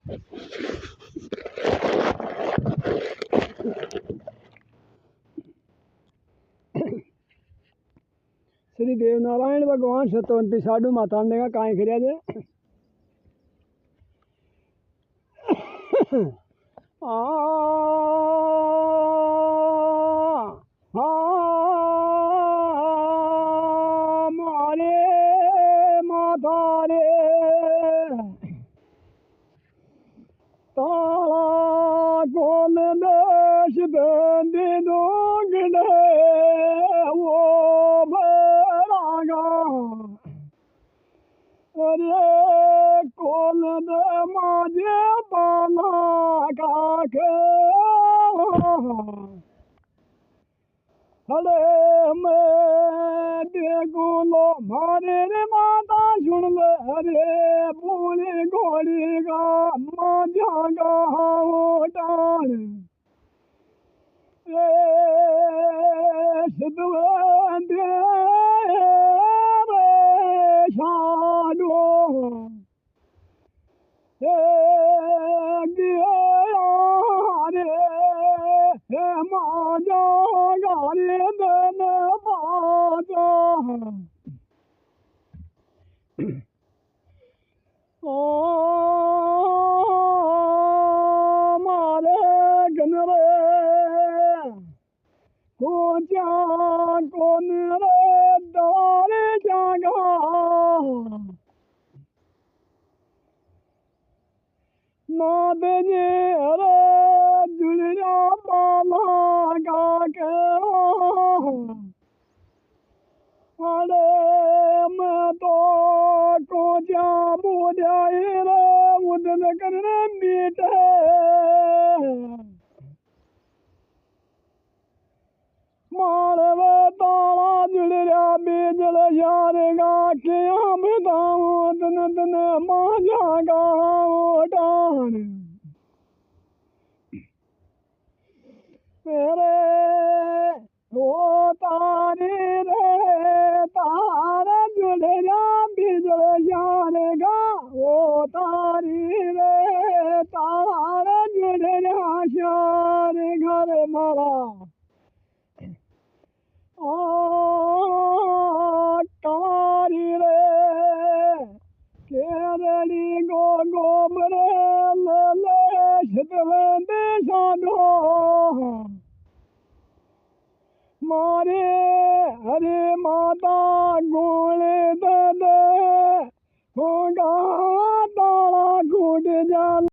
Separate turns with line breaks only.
श्री देवनारायण भगवान सतवंती साधु माता ने कहा कहीं खिरिया जे मारे माता रे ताला कोल देश बंदी दोगड़े वो भरागा अरे कोल दे माजे बाला काके हले मैं देखो मारे रे माता सुन ले अरे बोले घोड़ी का माजा का होटान रे सिद्धवंते रे शादो हे गिया रे माजा गारे दन बाजा ओ मारे गनरे कोचा कोन रे दारे जागा नाद जे रे जुलिया बाला गाके अरे मैं तो कोचा बुझाई रे उदन करने मीठे मालव ताला जुलिया बीजल यारेगा कि हम दाऊं दन दन माजा गावटान मेरे वो तारी रे तार जुलिया बीजल यारेगा वो तारी रे तार जुलिया शार घर मारा कारी रे केरली गो गोबरे ले